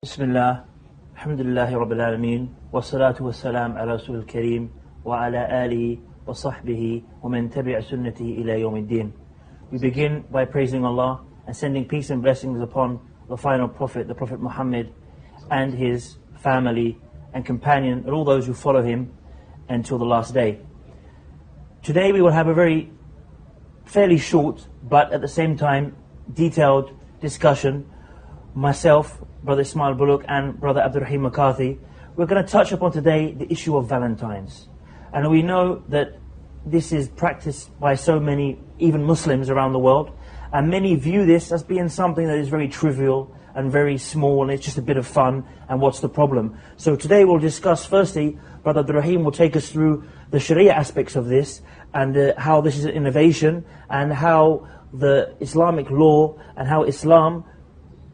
بسم الله الحمد لله رب العالمين والصلاة والسلام على رسول الكريم وعلى آله وصحبه ومن تبع سنته إلى يوم الدين. We begin by praising Allah and sending peace and blessings upon the final prophet, the Prophet Muhammad, and his family and companion and all those who follow him until the last day. Today we will have a very fairly short but at the same time detailed discussion. Myself, Brother Ismail Bullock and Brother Raheem McCarthy, we're going to touch upon today the issue of Valentines. And we know that this is practiced by so many, even Muslims around the world, and many view this as being something that is very trivial and very small, and it's just a bit of fun, and what's the problem? So today we'll discuss, firstly, Brother Raheem will take us through the Sharia aspects of this, and how this is an innovation, and how the Islamic law, and how Islam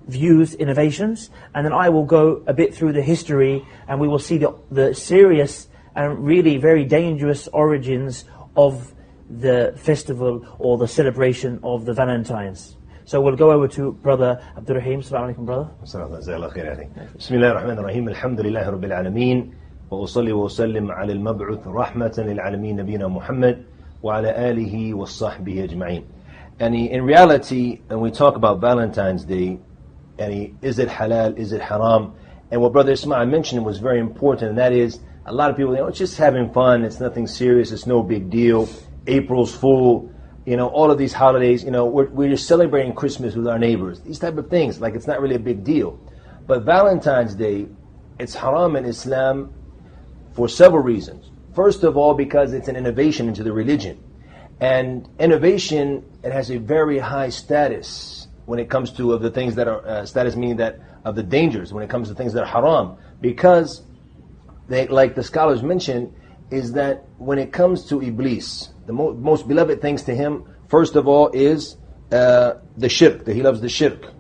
views innovations, and then I will go a bit through the history, and we will see the serious and really very dangerous origins of the festival or the celebration of the Valentines. So we'll go over to Brother Abdur Raheem. Assalamu alaikum, brother. بسم الله الرحمن الرحيم الحمد لله رب العالمين وأصلي وأسلم على المبعوث رحمة للعالمين نبينا محمد وعلى آله وصحبه أجمعين. And in reality, when we talk about Valentine's Day, is it halal, is it haram? And what Brother Ismail mentioned was very important, and that is, a lot of people, it's just having fun, it's nothing serious, it's no big deal. April's Fool, all of these holidays, we're just celebrating Christmas with our neighbors. These type of things, like it's not really a big deal. But Valentine's Day, it's haram in Islam for several reasons. First of all, because it's an innovation into the religion. And innovation, it has a very high status when it comes to the things that are, status meaning that of the dangers, when it comes to things that are haram. Because, like the scholars mentioned, is that when it comes to Iblis, the most beloved things to him, first of all, is the shirk, that he loves the shirk.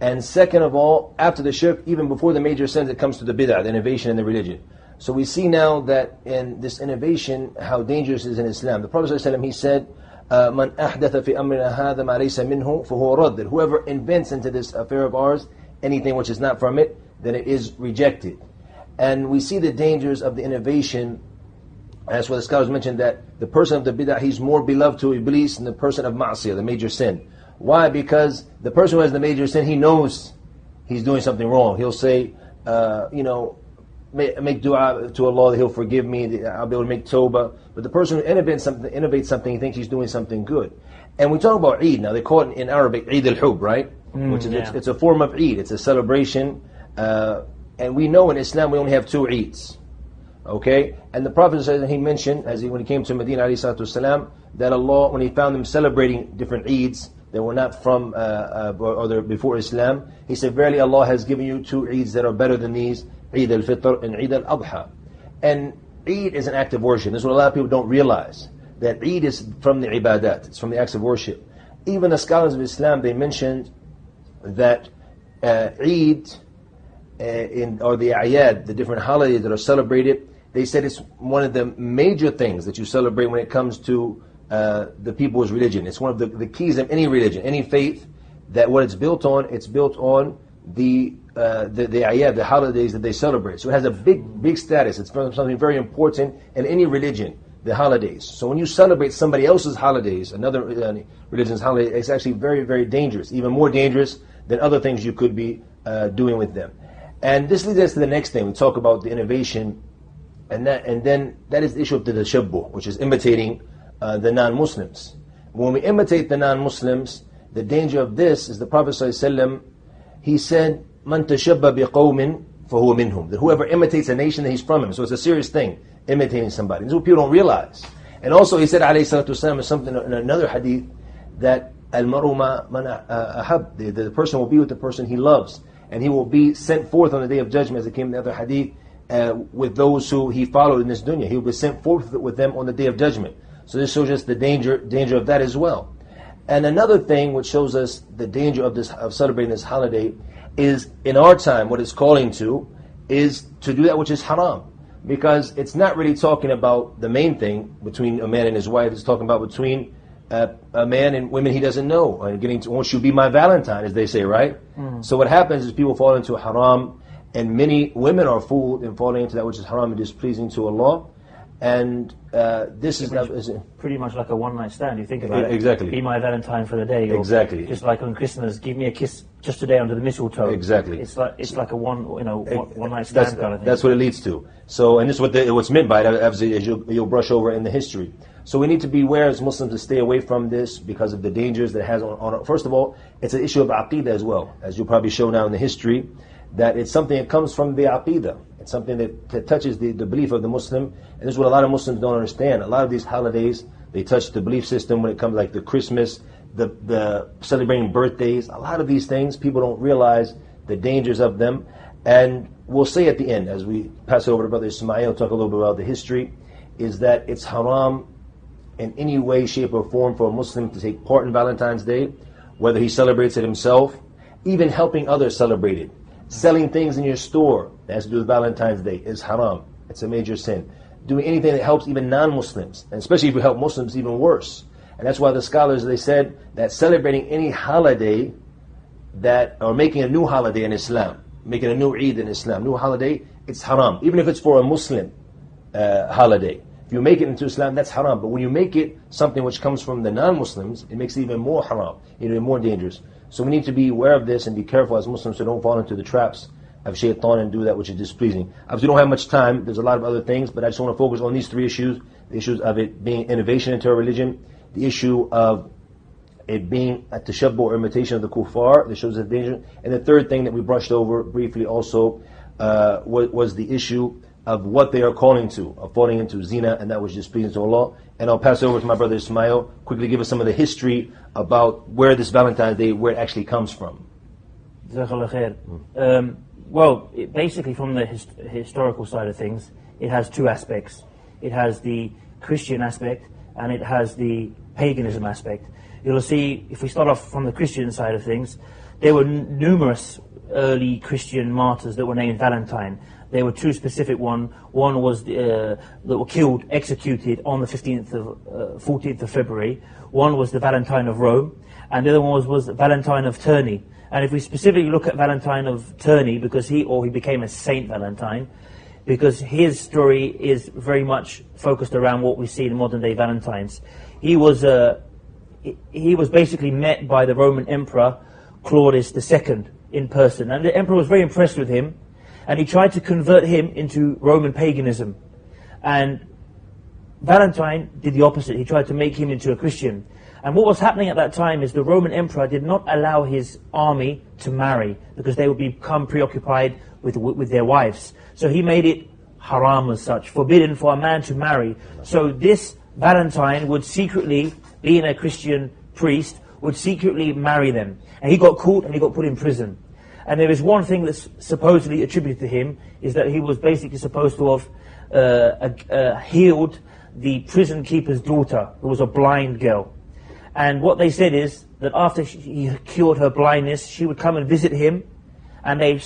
And second of all, after the shirk, even before the major sins, it comes to the bid'ah, the innovation in the religion. So we see now that in this innovation, how dangerous it is in Islam. The Prophet ﷺ, he said, Man ahdatha fi amrina hadha ma laysa minhu fahuwa radd. That whoever invents into this affair of ours anything which is not from it, then it is rejected. And we see the dangers of the innovation. That's why the scholars mentioned that the person of the bid'ah, he's more beloved to Iblis than the person of ma'asiyah, the major sin. Why? Because the person who has the major sin, he knows he's doing something wrong. He'll say, make dua to Allah that He'll forgive me, I'll be able to make tawbah. But the person who innovates something, he thinks he's doing something good. And we talk about Eid now. They call it in Arabic Eid al-Hub, right? Which is it's a form of Eid. It's a celebration. And we know in Islam we only have two Eids. Okay? And the Prophet said, he mentioned, when he came to Medina alayhi salatu wasalam, that Allah, when he found them celebrating different Eids that were not from or they're before Islam, he said, verily Allah has given you two Eids that are better than these, Eid al-Fitr and Eid al-Adha. And Eid is an act of worship. This is what a lot of people don't realize, that Eid is from the ibadat, it's from the acts of worship. Even the scholars of Islam, they mentioned that Eid or the ayad, the different holidays that are celebrated, they said it's one of the major things that you celebrate when it comes to the people's religion. It's one of the keys of any religion, any faith, that what it's built on the ayad, the holidays that they celebrate. So it has a big status. It's something very important in any religion, the holidays. So when you celebrate somebody else's holidays, another religion's holiday, it's actually very, very dangerous, even more dangerous than other things you could be doing with them. And this leads us to the next thing. We talk about the innovation, and then that is the issue of the tashabbuh, which is imitating the non-Muslims. When we imitate the non-Muslims, the danger of this is the Prophet ﷺ, he said, Man tashabba biqawmin fahuwa minhum. That whoever imitates a nation, that he's from him. So it's a serious thing, imitating somebody. This is what people don't realize. And also he said, alayhi salatu wasalam, something in another hadith, that al-maru ma man ahab. The person will be with the person he loves. And he will be sent forth on the day of judgment, as it came in the other hadith, with those who he followed in this dunya. He will be sent forth with them on the day of judgment. So this shows us the danger of that as well. And another thing which shows us the danger of celebrating this holiday is, in our time, what it's calling to is to do that which is haram. Because it's not really talking about the main thing between a man and his wife. It's talking about between a man and women he doesn't know. And won't you be my Valentine, as they say, right? So what happens is people fall into haram, And many women are fooled in falling into that which is haram and displeasing to Allah. And this is pretty much like a one-night stand. You think about it. Exactly. Be my Valentine for the day. Or exactly. Just like on Christmas, give me a kiss just today under the mistletoe. Exactly. It's like a one-night stand kind of thing. That's what it leads to. So, and this is what's meant by it, as you'll brush over in the history. So we need to be aware as Muslims to stay away from this because of the dangers that it has on. First of all, it's an issue of aqidah as well, as you'll probably show now in the history, that it's something that comes from the aqidah. It's something that touches the belief of the Muslim, and this is what a lot of Muslims don't understand. A lot of these holidays, they touch the belief system when it comes like the Christmas, the celebrating birthdays. A lot of these things, people don't realize the dangers of them. And we'll say at the end, as we pass it over to Brother Ismail, talk a little bit about the history, is that it's haram in any way, shape, or form for a Muslim to take part in Valentine's Day, whether he celebrates it himself, even helping others celebrate it. Selling things in your store that has to do with Valentine's Day is haram. It's a major sin. Doing anything that helps even non-Muslims, and especially if you help Muslims, even worse. And that's why the scholars, they said that celebrating any holiday or making a new holiday in Islam, making a new Eid in Islam, new holiday, it's haram. Even if it's for a Muslim holiday. If you make it into Islam, that's haram. But when you make it something which comes from the non-Muslims, it makes it even more haram, even more dangerous. So we need to be aware of this and be careful as Muslims so don't fall into the traps of shaitan and do that which is displeasing. Obviously, we don't have much time. There's a lot of other things, but I just want to focus on these three issues. The issues of it being innovation into our religion, the issue of it being a tashabbuh or imitation of the kuffar, that shows the danger. And the third thing that we brushed over briefly also was the issue of what they are calling to, of falling into zina, and that was displeasing to Allah. And I'll pass it over to my brother Ismail, quickly give us some of the history about where this Valentine's Day, where it actually comes from. Jazakallah khair. Well, basically from the historical side of things, it has two aspects. It has the Christian aspect and it has the paganism aspect. You'll see, if we start off from the Christian side of things, there were numerous early Christian martyrs that were named Valentine. There were two specific ones. One was that were killed, executed on the 14th of February. One was the Valentine of Rome, and the other one was Valentine of Terni. And if we specifically look at Valentine of Terni, because he became a Saint Valentine, because his story is very much focused around what we see in modern day Valentines. He was basically met by the Roman Emperor Claudius II in person, and the emperor was very impressed with him, and he tried to convert him into Roman paganism. And Valentine did the opposite. He tried to make him into a Christian. And what was happening at that time is the Roman emperor did not allow his army to marry, because they would become preoccupied with their wives. So he made it haram as such, forbidden for a man to marry. So this Valentine would secretly, being a Christian priest, would secretly marry them. And he got caught and he got put in prison. And there is one thing that's supposedly attributed to him, is that he was basically supposed to have healed the prison keeper's daughter, who was a blind girl. And what they said is that after he cured her blindness, she would come and visit him, and they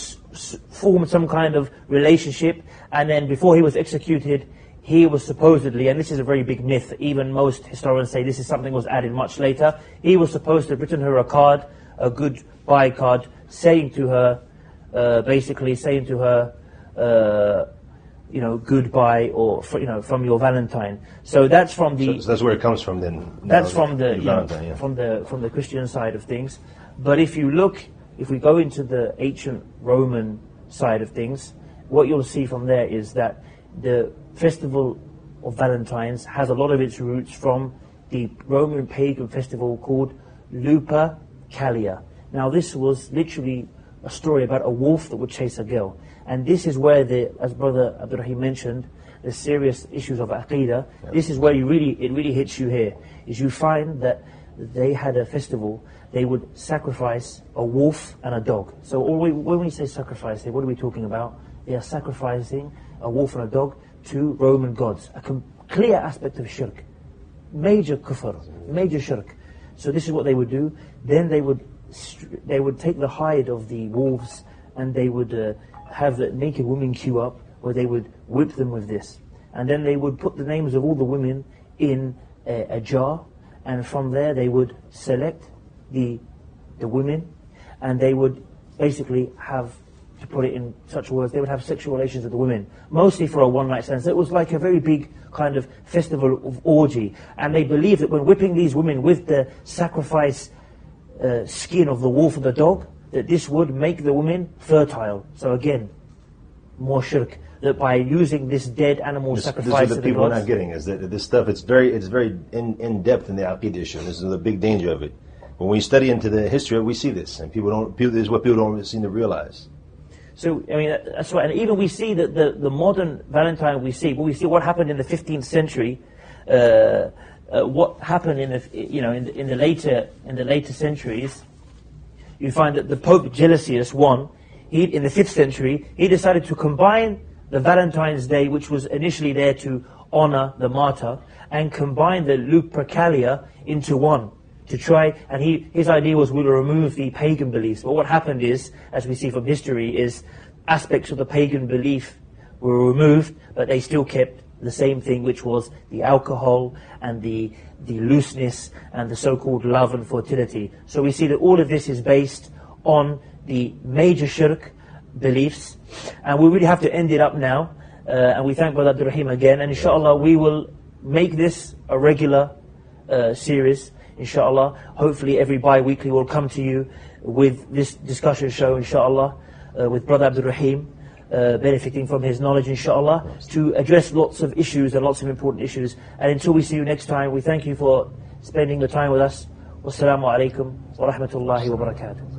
formed some kind of relationship. And then before he was executed, he was supposedly, and this is a very big myth, even most historians say this is something that was added much later, he was supposed to have written her a card, a goodbye card, saying to her, goodbye, or from your Valentine. So that's from the. So that's where it comes from then. That's from the Valentine, from the Christian side of things. But if we go into the ancient Roman side of things, what you'll see from there is that the festival of Valentines has a lot of its roots from the Roman pagan festival called Lupercalia. Now this was literally a story about a wolf that would chase a girl. And this is where, as Brother Abdur mentioned, the serious issues of Aqidah, this is where it really hits you here, is you find that they had a festival, they would sacrifice a wolf and a dog. So when we say sacrifice here, what are we talking about? They are sacrificing a wolf and a dog to Roman gods. A clear aspect of shirk. Major kufr, major shirk. So this is what they would do. Then they would take the hide of the wolves, and they would have the naked women queue up, where they would whip them with this. And then they would put the names of all the women in a jar, and from there they would select the women, and they would basically have to put it in such words, they would have sexual relations with the women, mostly for a one-night stand. So it was like a very big kind of festival of orgy. And they believed that when whipping these women with the sacrifice skin of the wolf or the dog, that this would make the women fertile. So again, more shirk. That by using this dead animal sacrifice, this is what the people are not getting, is that this stuff, it's very in depth in the Aqeedah issue. This is the big danger of it. When we study into the history, we see this, and this is what people don't seem to realize. So, I mean, that's right. And even we see that the modern Valentine we see what happened in the 15th century, what happened in the later centuries. You find that the Pope Gelasius I, in the 5th century, he decided to combine the Valentine's Day, which was initially there to honor the martyr, and combine the Lupercalia into one. To try, and his idea was we'll remove the pagan beliefs. But what happened is, as we see from history, is aspects of the pagan belief were removed, but they still kept the same thing, which was the alcohol and the looseness and the so-called love and fertility. So we see that all of this is based on the major shirk beliefs, and we really have to end it up now. And we thank Brother Abdur Raheem again, and inshallah we will make this a regular series. Inshallah, hopefully every bi-weekly will come to you with this discussion show, inshallah, with Brother Abdur Raheem, benefiting from his knowledge, inshallah, to address lots of issues and lots of important issues. And until we see you next time, we thank you for spending the time with us. Wassalamu alaikum wa rahmatullahi wa barakatuh.